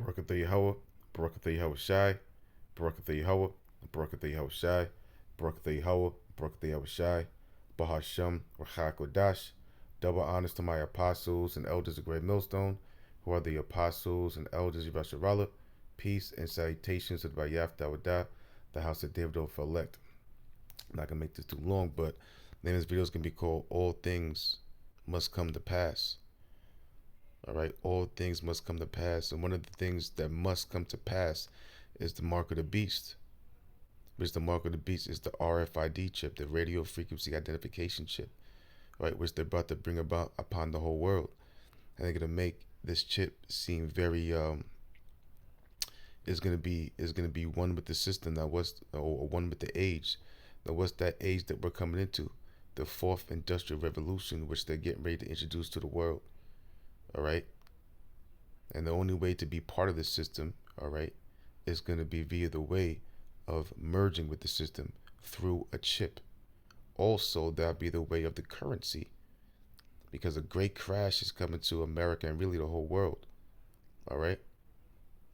Barakatha Yahweh, Barakatha Yahweh Shai, Barakatha Yahweh, Barakatha Yahweh Shai, Barakatha Yahweh, Barakatha Yahweh Shai, Bahasham, Rachakodash. Double honors to my apostles and elders of Great Millstone, who are the apostles and elders of Yasharallah. Peace and salutations to the Bayaf Dawadah, the house of David of elect. I'm not going to make this too long, but the name of this video is going to be called All Things Must Come to Pass. All right, all things must come to pass. And one of the things that must come to pass is the mark of the beast. Which the mark of the beast is the RFID chip, the radio frequency identification chip, right? Which they're about to bring about upon the whole world. And they're gonna make this chip seem very is gonna be one with the system that was, or one with the age. Now what's that age that we're coming into? The fourth industrial revolution, which they're getting ready to introduce to the world. All right. And the only way to be part of the system, all right, is going to be via the way of merging with the system through a chip. Also, that'll be the way of the currency, because a great crash is coming to America and really the whole world. All right.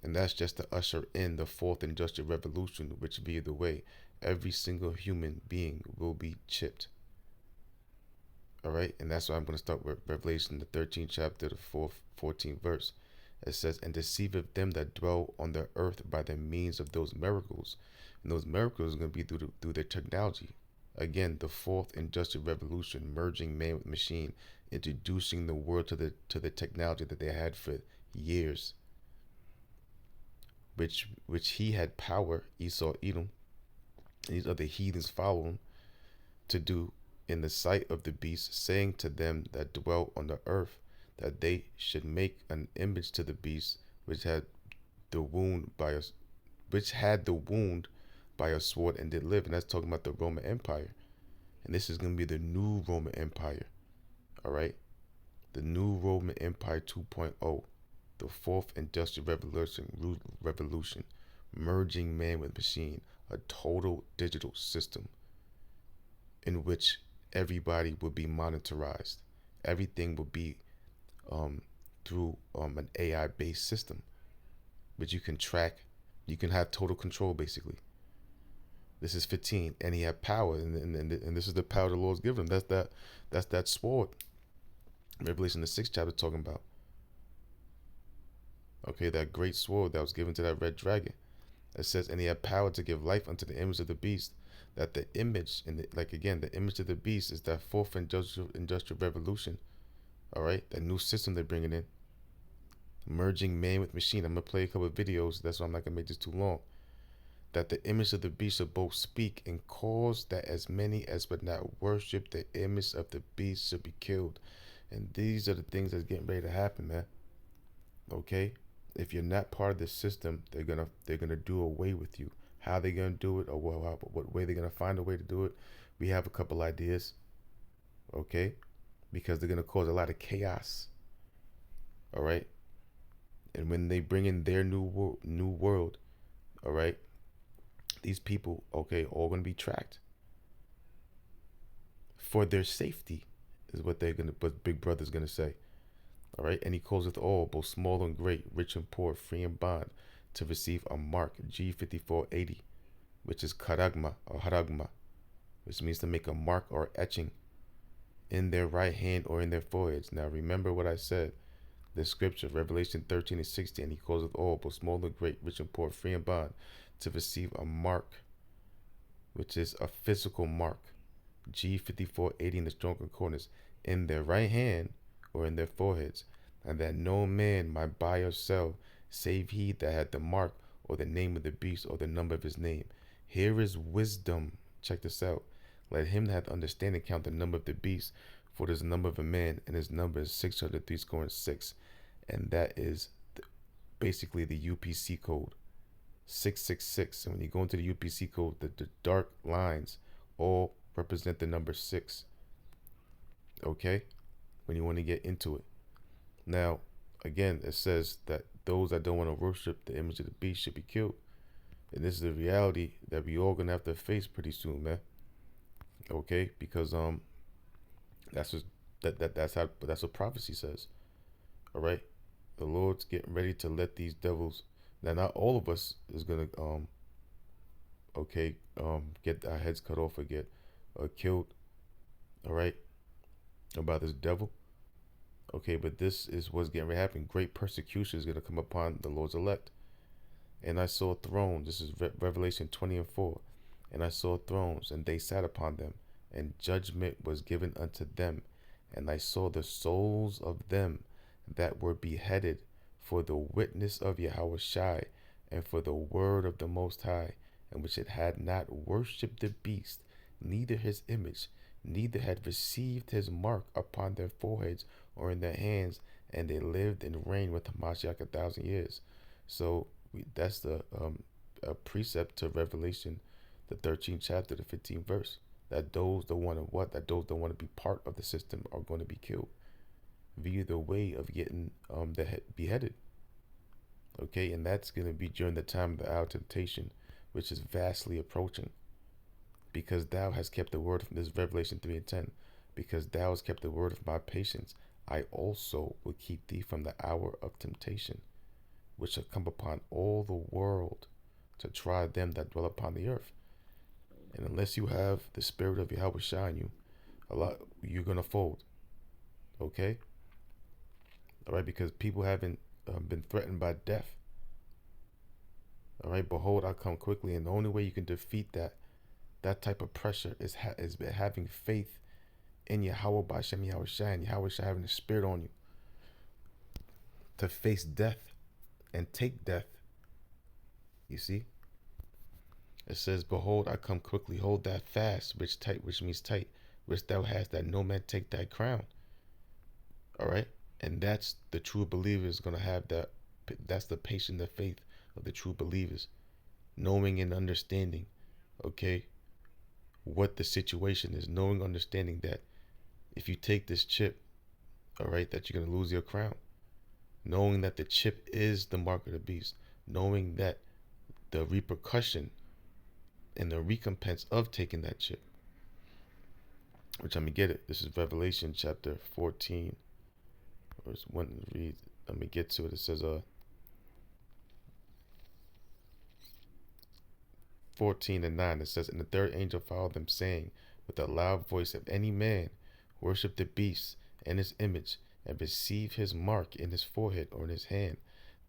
And that's just to usher in the fourth industrial revolution, which via the way every single human being will be chipped. All right. And that's why I'm going to start with Revelation, the 13th chapter, the 14th verse. It says, and deceiveth them that dwell on the earth by the means of those miracles. And those miracles are going to be through their technology. Again, the fourth industrial revolution, merging man with machine, introducing the world to the technology that they had for years. Which he had power, Esau, Edom, and these other heathens follow him, to do in the sight of the beast, saying to them that dwell on the earth, that they should make an image to the beast which had the wound by a sword and did live. And that's talking about the Roman Empire. And this is going to be the new Roman Empire. All right, the new Roman Empire 2.0, the fourth industrial revolution, merging man with machine, a total digital system in which everybody will be monitorized. Everything will be through an AI based system, which you can track. You can have total control, basically. This is 15, and he had power, and this is the power the Lord's given him. That's that sword. Revelation the 6th chapter talking about. Okay, that great sword that was given to that red dragon. It says, and he had power to give life unto the image of the beast. That the image, the image of the beast is that fourth industrial revolution. All right, that new system they're bringing in, merging man with machine. I'm gonna play a couple of videos. That's why I'm not gonna make this too long. That the image of the beast shall both speak and cause that as many as would not worship the image of the beast should be killed. And these are the things that's getting ready to happen, man. Okay, if you're not part of this system, they're gonna do away with you. How they gonna do it, or what way they're gonna find a way to do it? We have a couple ideas. Okay. Because they're going to cause a lot of chaos. All right. And when they bring in their new world, all right, these people, okay, all going to be tracked for their safety, is what Big Brother's going to say. All right. And he causeth all, both small and great, rich and poor, free and bond, to receive a mark, G5480, which is karagma or haragma, which means to make a mark or etching in their right hand or in their foreheads. Now remember what I said. The scripture, Revelation 13 and 16, he causeth all, both small and great, rich and poor, free and bond, to receive a mark, which is a physical mark, G5480 in the Strong Concordance, in their right hand or in their foreheads, and that no man might buy or sell, save he that had the mark or the name of the beast or the number of his name. Here is wisdom. Check this out. Let him that hath understanding count the number of the beast, for it is the number of a man, and his number is 603 and that is basically the UPC code, 666. And when you go into the UPC code, the dark lines all represent the number 6. Okay, when you want to get into it. Now, again, it says that those that don't want to worship the image of the beast should be killed, and this is the reality that we all gonna have to face pretty soon, man. Okay, because that's what prophecy says. All right, The Lord's getting ready to let these devils. Now, not all of us is gonna get our heads cut off or get killed. All right, by this devil. Okay, but this is what's getting ready to happen. Great persecution is gonna come upon the Lord's elect. And I saw thrones. This is Revelation 20:4. And I saw thrones, and they sat upon them, and judgment was given unto them. And I saw the souls of them that were beheaded for the witness of Yahushua and for the word of the Most High, and which it had not worshipped the beast, neither his image, neither had received his mark upon their foreheads or in their hands, and they lived and reigned with Hamashiach 1,000 years. So that's the a precept to Revelation, the 13th chapter, the 15th verse. That those that want to that those that want to be part of the system are going to be killed via the way of getting beheaded. Okay, and that's going to be during the time of the hour of temptation, which is vastly approaching. Because thou hast kept the word from this Revelation 3:10. Because thou hast kept the word of my patience, I also will keep thee from the hour of temptation, which shall come upon all the world to try them that dwell upon the earth. And unless you have the spirit of Yahweh in you, you're gonna fold. Okay? All right, because people haven't been threatened by death. All right, behold, I come quickly, and the only way you can defeat that type of pressure is having faith in Yahweh B'Shem Yahushua, and Yahushua having the spirit on you to face death and take death. You see? It says, behold, I come quickly, hold that fast, which means tight, which thou hast, that no man take thy crown. All right? And that's the true believer is going to have that. That's the patience of faith of the true believers, knowing and understanding, okay, what the situation is, knowing, understanding that if you take this chip, all right, that you're going to lose your crown, knowing that the chip is the mark of the beast, knowing that the repercussion and the recompense of taking that chip, which I'm going to get it. This is Revelation chapter 14, verse 1. Read. Let me get to it. It says, 14:9. It says, and the third angel followed them, saying with a loud voice, if any man worship the beast and his image, and receive his mark in his forehead or in his hand,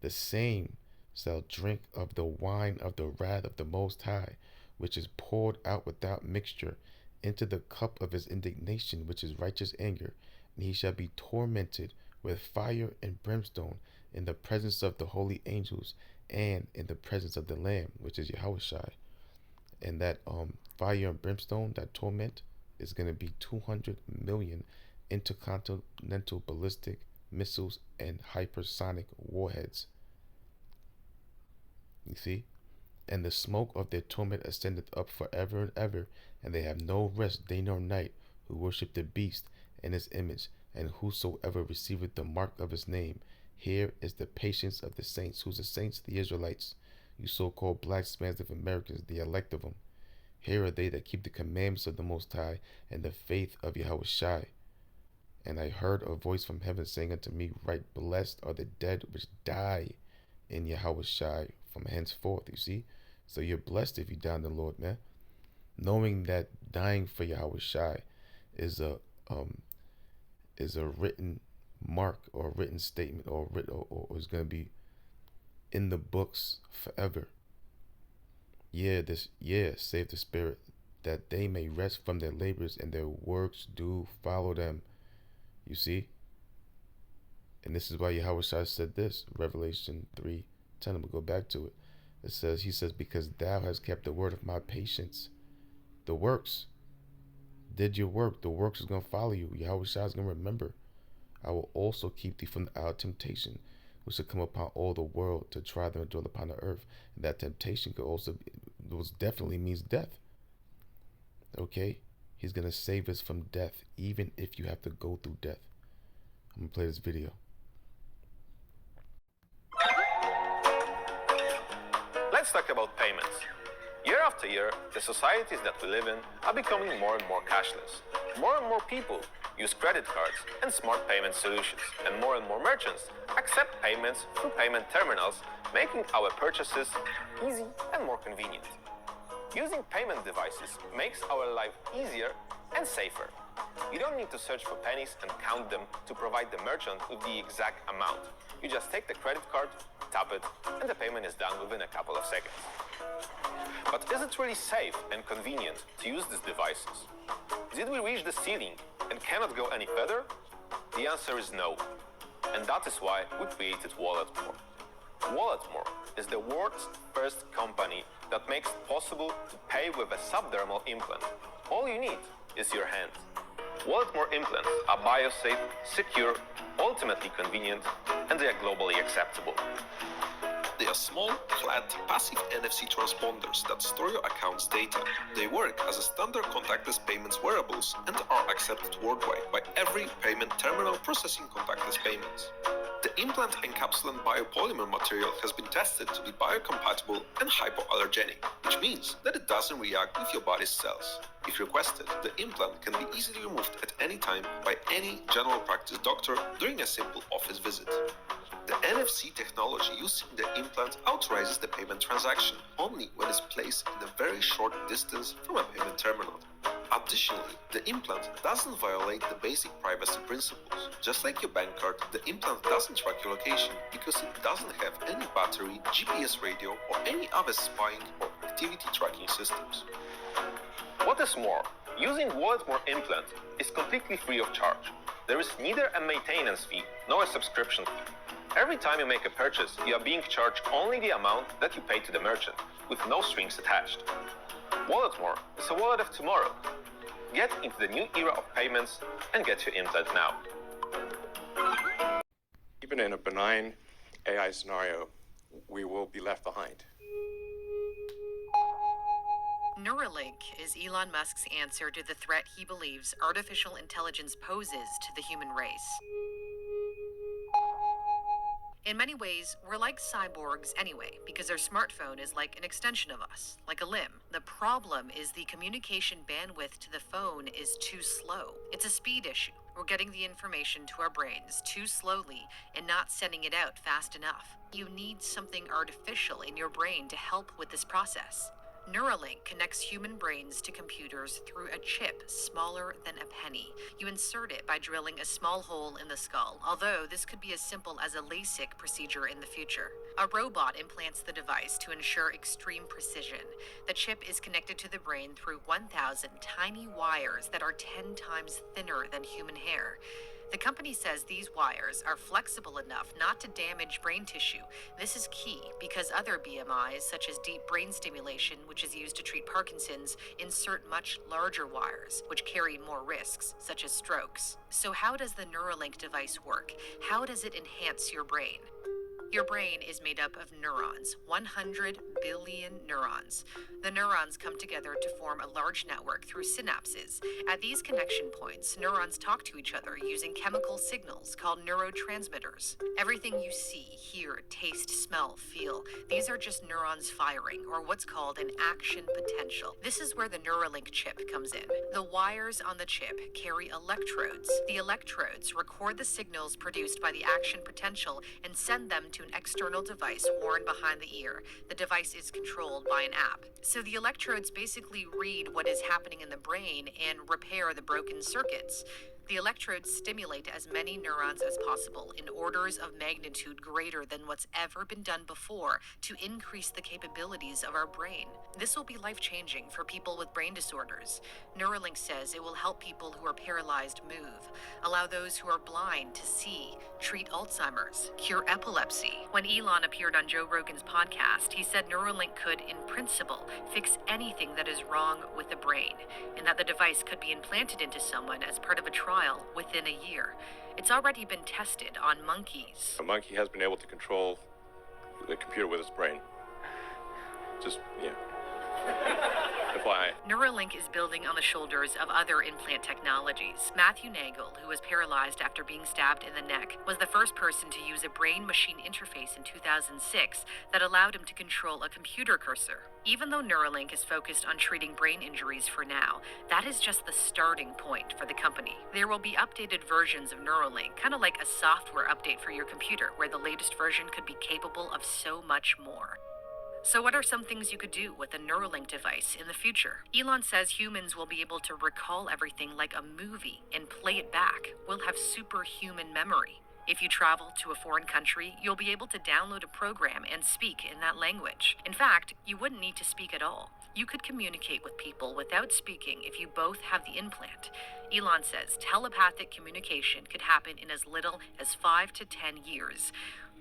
the same shall drink of the wine of the wrath of the Most High, which is poured out without mixture into the cup of his indignation, which is righteous anger, and he shall be tormented with fire and brimstone in the presence of the holy angels and in the presence of the Lamb, which is Yahushua. And that fire and brimstone, that torment, is going to be 200 million intercontinental ballistic missiles and hypersonic warheads. You see? And the smoke of their torment ascendeth up forever and ever, and they have no rest day nor night, who worship the beast and his image, and whosoever receiveth the mark of his name. Here is the patience of the saints. Who's the saints? The Israelites. You so-called black expansive Americans, the elect of them. Here are they that keep the commandments of the Most High and the faith of Yahushua. And I heard a voice from heaven saying unto me, right blessed are the dead which die in Yahushua from henceforth. You see? So you're blessed if you die in the Lord, man. Knowing that dying for Yahushua is a written mark or a written statement or is going to be in the books forever. Save the spirit, that they may rest from their labors and their works do follow them. You see? And this is why Yahushua said this, Revelation 3:10. I'm going to go back to it. He says, because thou hast kept the word of my patience. The works. Did your work. The works is going to follow you. Yahushua is going to remember. I will also keep thee from the hour of temptation, which shall come upon all the world to try them and dwell upon the earth. And that temptation could also definitely means death. Okay? He's going to save us from death, even if you have to go through death. I'm going to play this video. Let's talk about payments. Year after year, the societies that we live in are becoming more and more cashless. More and more people use credit cards and smart payment solutions, and more merchants accept payments through payment terminals, making our purchases easy and more convenient. Using payment devices makes our life easier and safer. You don't need to search for pennies and count them to provide the merchant with the exact amount. You just take the credit card, tap it, and the payment is done within a couple of seconds. But is it really safe and convenient to use these devices? Did we reach the ceiling and cannot go any further? The answer is no. And that is why we created Walletmore. Walletmore is the world's first company that makes it possible to pay with a subdermal implant. All you need is your hand. Walletmore implants are biosafe, secure, ultimately convenient, and they are globally acceptable. They are small, flat, passive NFC transponders that store your account's data. They work as a standard contactless payments wearables and are accepted worldwide by every payment terminal processing contactless payments. The implant encapsulant biopolymer material has been tested to be biocompatible and hypoallergenic, which means that it doesn't react with your body's cells. If requested, the implant can be easily removed at any time by any general practice doctor during a simple office visit. The NFC technology used in the implant authorizes the payment transaction only when it's placed in a very short distance from a payment terminal. Additionally, the implant doesn't violate the basic privacy principles. Just like your bank card, the implant doesn't track your location because it doesn't have any battery, GPS radio, or any other spying or activity tracking systems. What is more, using Walletmore implant is completely free of charge. There is neither a maintenance fee nor a subscription fee. Every time you make a purchase, you are being charged only the amount that you pay to the merchant, with no strings attached. Walletmore is a wallet of tomorrow. Get into the new era of payments and get your implant now. Even in a benign AI scenario, we will be left behind. Neuralink is Elon Musk's answer to the threat he believes artificial intelligence poses to the human race. In many ways, we're like cyborgs anyway, because our smartphone is like an extension of us, like a limb. The problem is the communication bandwidth to the phone is too slow. It's a speed issue. We're getting the information to our brains too slowly and not sending it out fast enough. You need something artificial in your brain to help with this process. Neuralink connects human brains to computers through a chip smaller than a penny. You insert it by drilling a small hole in the skull, although this could be as simple as a LASIK procedure in the future. A robot implants the device to ensure extreme precision. The chip is connected to the brain through 1,000 tiny wires that are 10 times thinner than human hair. The company says these wires are flexible enough not to damage brain tissue. This is key because other BMIs, such as deep brain stimulation, which is used to treat Parkinson's, insert much larger wires, which carry more risks, such as strokes. So how does the Neuralink device work? How does it enhance your brain? Your brain is made up of neurons, 100 billion neurons. The neurons come together to form a large network through synapses. At these connection points, neurons talk to each other using chemical signals called neurotransmitters. Everything you see, hear, taste, smell, feel, these are just neurons firing, or what's called an action potential. This is where the Neuralink chip comes in. The wires on the chip carry electrodes. The electrodes record the signals produced by the action potential and send them to an external device worn behind the ear. The device is controlled by an app. So the electrodes basically read what is happening in the brain and repair the broken circuits. The electrodes stimulate as many neurons as possible in orders of magnitude greater than what's ever been done before to increase the capabilities of our brain. This will be life-changing for people with brain disorders. Neuralink says it will help people who are paralyzed move, allow those who are blind to see, treat Alzheimer's, cure epilepsy. When Elon appeared on Joe Rogan's podcast, he said Neuralink could, in principle, fix anything that is wrong with the brain, and that the device could be implanted into someone as part of a trial within a year. It's already been tested on monkeys. A monkey has been able to control the computer with its brain. Just, FYI. Neuralink is building on the shoulders of other implant technologies. Matthew Nagel, who was paralyzed after being stabbed in the neck, was the first person to use a brain-machine interface in 2006 that allowed him to control a computer cursor. Even though Neuralink is focused on treating brain injuries for now, that is just the starting point for the company. There will be updated versions of Neuralink, kind of like a software update for your computer, where the latest version could be capable of so much more. So what are some things you could do with a Neuralink device in the future? Elon says humans will be able to recall everything like a movie and play it back. We'll have superhuman memory. If you travel to a foreign country, you'll be able to download a program and speak in that language. In fact, you wouldn't need to speak at all. You could communicate with people without speaking if you both have the implant. Elon says telepathic communication could happen in as little as 5 to 10 years.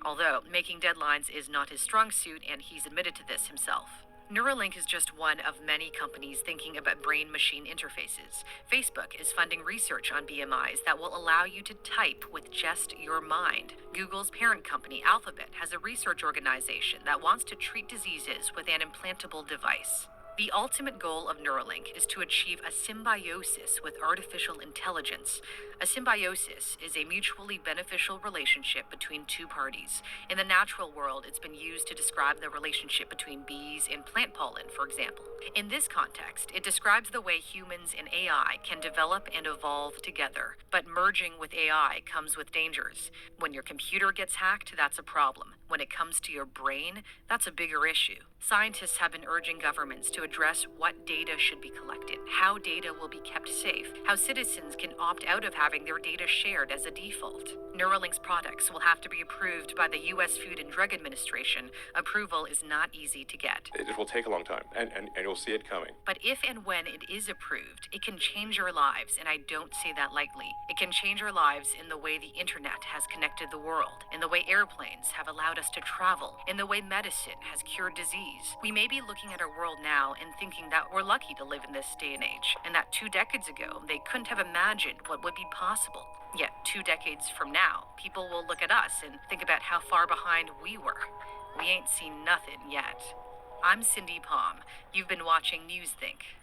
Although making deadlines is not his strong suit, and he's admitted to this himself. Neuralink is just one of many companies thinking about brain-machine interfaces. Facebook is funding research on BMIs that will allow you to type with just your mind. Google's parent company, Alphabet, has a research organization that wants to treat diseases with an implantable device. The ultimate goal of Neuralink is to achieve a symbiosis with artificial intelligence. A symbiosis is a mutually beneficial relationship between two parties. In the natural world, it's been used to describe the relationship between bees and plant pollen, for example. In this context, it describes the way humans and AI can develop and evolve together. But merging with AI comes with dangers. When your computer gets hacked, that's a problem. When it comes to your brain, that's a bigger issue. Scientists have been urging governments to address what data should be collected, how data will be kept safe, how citizens can opt out of having their data shared as a default. Neuralink's products will have to be approved by the U.S. Food and Drug Administration. Approval is not easy to get. It will take a long time, and you'll see it coming. But if and when it is approved, it can change our lives, and I don't say that lightly. It can change our lives in the way the internet has connected the world, in the way airplanes have allowed us to travel, in the way medicine has cured disease. We may be looking at our world now and thinking that we're lucky to live in this day and age, and that 2 decades ago, they couldn't have imagined what would be possible. Yet 2 decades from now, people will look at us and think about how far behind we were. We ain't seen nothing yet. I'm Cindy Palm. You've been watching Newsthink.